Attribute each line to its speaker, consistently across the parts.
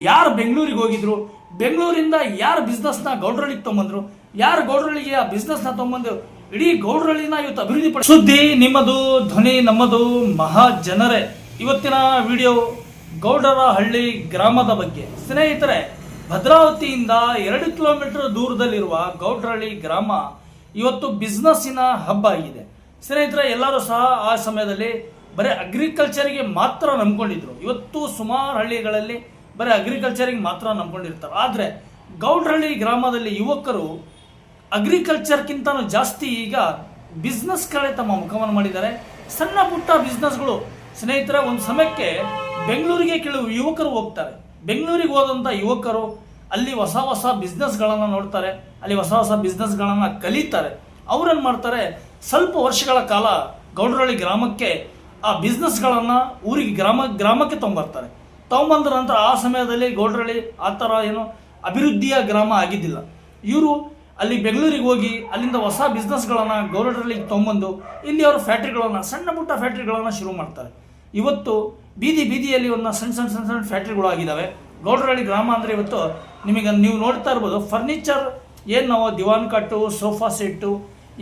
Speaker 1: ಯಾರು ಬೆಂಗಳೂರಿಗೆ ಹೋಗಿದ್ರು, ಬೆಂಗಳೂರಿಂದ ಯಾರು ಬಿಸ್ನೆಸ್ನ ಗೌಡ್ರಳ್ಳಿಗೆ ತೊಗೊಂಬಂದ್ರು, ಯಾರು ಗೌಡ್ರಳ್ಳಿಗೆ ಆ ಬಿಸ್ನೆಸ್ನ ತೊಗೊಂಬಂದು ಇಡೀ ಗೌಡ್ರಳ್ಳಿನ ಇವತ್ತು ಅಭಿವೃದ್ಧಿ ಪಡಿಸ ಸುದ್ದಿ ನಿಮ್ಮದು, ಧ್ವನಿ ನಮ್ಮದು, ಮಹಾ ಜನರೇ. ಇವತ್ತಿನ ವಿಡಿಯೋ ಗೌಡರ ಹಳ್ಳಿ ಗ್ರಾಮದ ಬಗ್ಗೆ. ಸ್ನೇಹಿತರೆ, ಭದ್ರಾವತಿಯಿಂದ 2 ಕಿಲೋಮೀಟರ್ ದೂರದಲ್ಲಿರುವ ಗೌಡ್ರಹಳ್ಳಿ ಗ್ರಾಮ ಇವತ್ತು ಬಿಸ್ನೆಸ್ಸಿನ ಹಬ್ಬ ಆಗಿದೆ. ಸ್ನೇಹಿತರೆ, ಎಲ್ಲರೂ ಸಹ ಆ ಸಮಯದಲ್ಲಿ ಬರೀ ಅಗ್ರಿಕಲ್ಚರ್ಗೆ ಮಾತ್ರ ನಂಬ್ಕೊಂಡಿದ್ರು. ಇವತ್ತು ಸುಮಾರು ಹಳ್ಳಿಗಳಲ್ಲಿ ಬರೀ ಅಗ್ರಿಕಲ್ಚರಿಗೆ ಮಾತ್ರ ನಂಬ್ಕೊಂಡಿರ್ತಾರೆ. ಆದರೆ ಗೌಡ್ರಹಳ್ಳಿ ಗ್ರಾಮದಲ್ಲಿ ಯುವಕರು ಅಗ್ರಿಕಲ್ಚರ್ಗಿಂತನೂ ಜಾಸ್ತಿ ಈಗ ಬಿಸ್ನೆಸ್ ಕಡೆ ತಮ್ಮ ಮುಖವನ್ನು ಮಾಡಿದ್ದಾರೆ. ಸಣ್ಣ ಪುಟ್ಟ ಬಿಸ್ನೆಸ್ಗಳು. ಸ್ನೇಹಿತರೆ, ಒಂದು ಸಮಯಕ್ಕೆ ಬೆಂಗಳೂರಿಗೆ ಕೆಲವು ಯುವಕರು ಹೋಗ್ತಾರೆ. ಬೆಂಗಳೂರಿಗೆ ಹೋದಂಥ ಯುವಕರು ಅಲ್ಲಿ ಹೊಸ ಹೊಸ ಬಿಸ್ನೆಸ್ಗಳನ್ನು ನೋಡ್ತಾರೆ, ಅಲ್ಲಿ ಹೊಸ ಹೊಸ ಬಿಸ್ನೆಸ್ಗಳನ್ನು ಕಲಿತಾರೆ. ಅವ್ರೇನು ಮಾಡ್ತಾರೆ, ಸ್ವಲ್ಪ ವರ್ಷಗಳ ಕಾಲ ಗೌಡ್ರಹಳ್ಳಿ ಗ್ರಾಮಕ್ಕೆ ಆ ಬಿಸ್ನೆಸ್ಗಳನ್ನು ಊರಿಗೆ ಗ್ರಾಮಕ್ಕೆ ತೊಗೊಂಬಂದ ನಂತರ ಆ ಸಮಯದಲ್ಲಿ ಗೌಡ್ರಹಳ್ಳಿ ಆ ಥರ ಏನು ಅಭಿವೃದ್ಧಿಯ ಗ್ರಾಮ ಆಗಿದ್ದಿಲ್ಲ. ಇವರು ಅಲ್ಲಿ ಬೆಂಗಳೂರಿಗೆ ಹೋಗಿ ಅಲ್ಲಿಂದ ಹೊಸ ಬಿಸ್ನೆಸ್ಗಳನ್ನು ಗೌಡ್ರಹಳ್ಳಿಗೆ ತೊಗೊಂಬಂದು ಇಲ್ಲಿ ಅವರು ಫ್ಯಾಕ್ಟ್ರಿಗಳನ್ನು, ಸಣ್ಣ ಪುಟ್ಟ ಫ್ಯಾಕ್ಟ್ರಿಗಳನ್ನು ಶುರು ಮಾಡ್ತಾರೆ. ಇವತ್ತು ಬೀದಿಯಲ್ಲಿ ಒಂದು ಸಣ್ಣ ಫ್ಯಾಕ್ಟ್ರಿಗಳು ಆಗಿದ್ದಾವೆ. ಗೌಡ್ರಹಳ್ಳಿ ಗ್ರಾಮ ಅಂದರೆ ಇವತ್ತು ನಿಮಗೆ ನೀವು ನೋಡ್ತಾ ಇರ್ಬೋದು, ಫರ್ನಿಚರ್ ಏನು ನಾವು ದಿವಾನ್ ಕಟ್ಟು, ಸೋಫಾ ಸೆಟ್ಟು,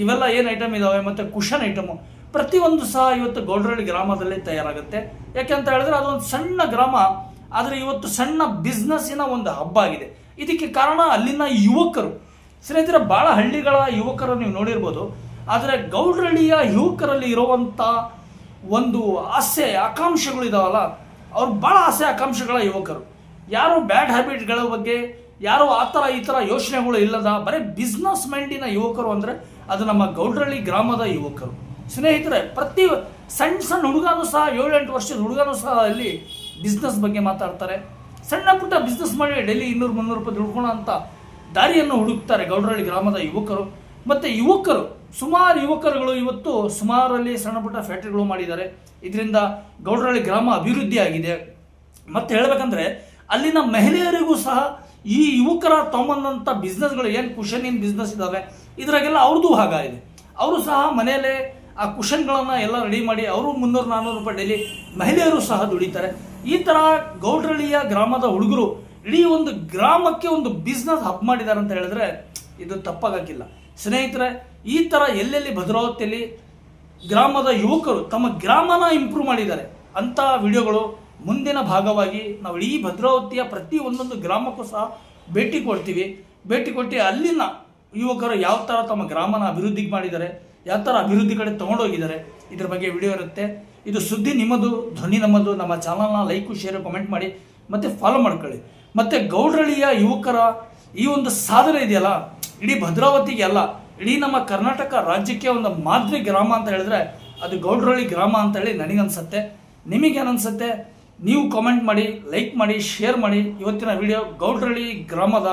Speaker 1: ಇವೆಲ್ಲ ಏನು ಐಟಮ್ ಇದ್ದಾವೆ, ಮತ್ತು ಕುಷನ್ ಐಟಮು ಪ್ರತಿಯೊಂದು ಸಹ ಇವತ್ತು ಗೌಡ್ರಹಳ್ಳಿ ಗ್ರಾಮದಲ್ಲೇ ತಯಾರಾಗುತ್ತೆ. ಯಾಕೆಂತ ಹೇಳಿದ್ರೆ ಅದೊಂದು ಸಣ್ಣ ಗ್ರಾಮ, ಆದರೆ ಇವತ್ತು ಸಣ್ಣ ಬಿಸ್ನೆಸ್ಸಿನ ಒಂದು ಹಬ್ಬ ಆಗಿದೆ. ಇದಕ್ಕೆ ಕಾರಣ ಅಲ್ಲಿನ ಯುವಕರು. ಸ್ನೇಹಿತರೆ, ಭಾಳ ಹಳ್ಳಿಗಳ ಯುವಕರು ನೀವು ನೋಡಿರ್ಬೋದು, ಆದರೆ ಗೌಡ್ರಹಳ್ಳಿಯ ಯುವಕರಲ್ಲಿ ಇರುವಂಥ ಒಂದು ಆಸೆ ಆಕಾಂಕ್ಷೆಗಳು ಇದಾವಲ್ಲ, ಅವ್ರು ಭಾಳ ಆಸೆ ಆಕಾಂಕ್ಷೆಗಳ ಯುವಕರು. ಯಾರು ಬ್ಯಾಡ್ ಹ್ಯಾಬಿಟ್ಗಳ ಬಗ್ಗೆ, ಯಾರು ಆ ಥರ ಈ ಥರ ಯೋಚನೆಗಳು ಇಲ್ಲದ ಬರೀ ಬಿಸ್ನೆಸ್ ಮೈಂಡಿನ ಯುವಕರು ಅಂದರೆ ಅದು ನಮ್ಮ ಗೌಡ್ರಹಳ್ಳಿ ಗ್ರಾಮದ ಯುವಕರು. ಸ್ನೇಹಿತರೆ, ಪ್ರತಿ ಸಣ್ಣ ಹುಡುಗನೂ ಸಹ 7-8 ವರ್ಷದ ಹುಡುಗನೂ ಸಹ ಅಲ್ಲಿ ಬಿಸ್ನೆಸ್ ಬಗ್ಗೆ ಮಾತಾಡ್ತಾರೆ. ಸಣ್ಣ ಪುಟ್ಟ ಬಿಸ್ನೆಸ್ ಮಾಡಿ ಡೈಲಿ 200-300 ರೂಪಾಯಿ ದುಡ್ಕೊಳ್ಳೋ ಅಂತ ದಾರಿಯನ್ನು ಹುಡುಕ್ತಾರೆ ಗೌಡ್ರಹಳ್ಳಿ ಗ್ರಾಮದ ಯುವಕರು. ಮತ್ತು ಸುಮಾರು ಯುವಕರುಗಳು ಇವತ್ತು ಸುಮಾರಲ್ಲಿ ಸಣ್ಣ ಪುಟ್ಟ ಫ್ಯಾಕ್ಟ್ರಿಗಳು ಮಾಡಿದ್ದಾರೆ. ಇದರಿಂದ ಗೌಡ್ರಹಳ್ಳಿ ಗ್ರಾಮ ಅಭಿವೃದ್ಧಿ ಆಗಿದೆ. ಮತ್ತು ಹೇಳಬೇಕಂದ್ರೆ ಅಲ್ಲಿನ ಮಹಿಳೆಯರಿಗೂ ಸಹ ಈ ಯುವಕರ ತೊಗೊಂಬಂದಂಥ ಬಿಸ್ನೆಸ್ಗಳು ಏನು ಕುಷನಿನ ಬಿಸ್ನೆಸ್ ಇದ್ದಾವೆ ಇದರಾಗೆಲ್ಲ ಅವ್ರದ್ದು ಭಾಗ ಇದೆ. ಅವರು ಸಹ ಮನೆಯಲ್ಲೇ ಆ ಕುಷನ್ಗಳನ್ನು ಎಲ್ಲ ರೆಡಿ ಮಾಡಿ ಅವರು 300-400 ರೂಪಾಯಿ ಡೈಲಿ ಮಹಿಳೆಯರು ಸಹ ದುಡಿತಾರೆ. ಈ ಥರ ಗೌಡ್ರಹಳ್ಳಿಯ ಗ್ರಾಮದ ಹುಡುಗರು ಇಡೀ ಒಂದು ಗ್ರಾಮಕ್ಕೆ ಒಂದು ಬಿಸ್ನೆಸ್ ಹಬ್ ಮಾಡಿದ್ದಾರೆ ಅಂತ ಹೇಳಿದ್ರೆ ಇದು ತಪ್ಪಾಗಕ್ಕಿಲ್ಲ. ಸ್ನೇಹಿತರೆ, ಈ ಥರ ಎಲ್ಲೆಲ್ಲಿ ಭದ್ರಾವತಿಯಲ್ಲಿ ಗ್ರಾಮದ ಯುವಕರು ತಮ್ಮ ಗ್ರಾಮನ ಇಂಪ್ರೂವ್ ಮಾಡಿದ್ದಾರೆ ಅಂಥ ವಿಡಿಯೋಗಳು ಮುಂದಿನ ಭಾಗವಾಗಿ ನಾವು ಇಡೀ ಭದ್ರಾವತಿಯ ಪ್ರತಿ ಒಂದೊಂದು ಗ್ರಾಮಕ್ಕೂ ಸಹ ಭೇಟಿ ಕೊಟ್ಟು ಅಲ್ಲಿನ ಯುವಕರು ಯಾವ ಥರ ತಮ್ಮ ಗ್ರಾಮನ ಅಭಿವೃದ್ಧಿ ಮಾಡಿದ್ದಾರೆ, ಯಾವ ಥರ ಅಭಿವೃದ್ಧಿ ಕಡೆ ತೊಗೊಂಡೋಗಿದ್ದಾರೆ, ಇದ್ರ ಬಗ್ಗೆ ವಿಡಿಯೋ ಇರುತ್ತೆ. ಇದು ಸುದ್ದಿ ನಿಮ್ಮದು, ಧ್ವನಿ ನಮ್ಮದು. ನಮ್ಮ ಚಾನಲ್ನ ಲೈಕು, ಶೇರು, ಕಮೆಂಟ್ ಮಾಡಿ ಮತ್ತು ಫಾಲೋ ಮಾಡ್ಕೊಳ್ಳಿ. ಮತ್ತು ಗೌಡ್ರಹಳ್ಳಿಯ ಯುವಕರ ಈ ಒಂದು ಸಾಧನೆ ಇದೆಯಲ್ಲ, ಇಡೀ ಭದ್ರಾವತಿಗೆ ಅಲ್ಲ, ಇಡೀ ನಮ್ಮ ಕರ್ನಾಟಕ ರಾಜ್ಯಕ್ಕೆ ಒಂದು ಮಾದರಿ ಗ್ರಾಮ ಅಂತ ಹೇಳಿದ್ರೆ ಅದು ಗೌಡ್ರಹಳ್ಳಿ ಗ್ರಾಮ ಅಂತ ಹೇಳಿ ನನಗನ್ಸುತ್ತೆ. ನಿಮಗೇನನ್ಸುತ್ತೆ? ನೀವು ಕಾಮೆಂಟ್ ಮಾಡಿ, ಲೈಕ್ ಮಾಡಿ, ಶೇರ್ ಮಾಡಿ. ಇವತ್ತಿನ ವಿಡಿಯೋ ಗೌಡ್ರಹಳ್ಳಿ ಗ್ರಾಮದ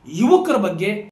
Speaker 1: ಯುವಕರ ಬಗ್ಗೆ.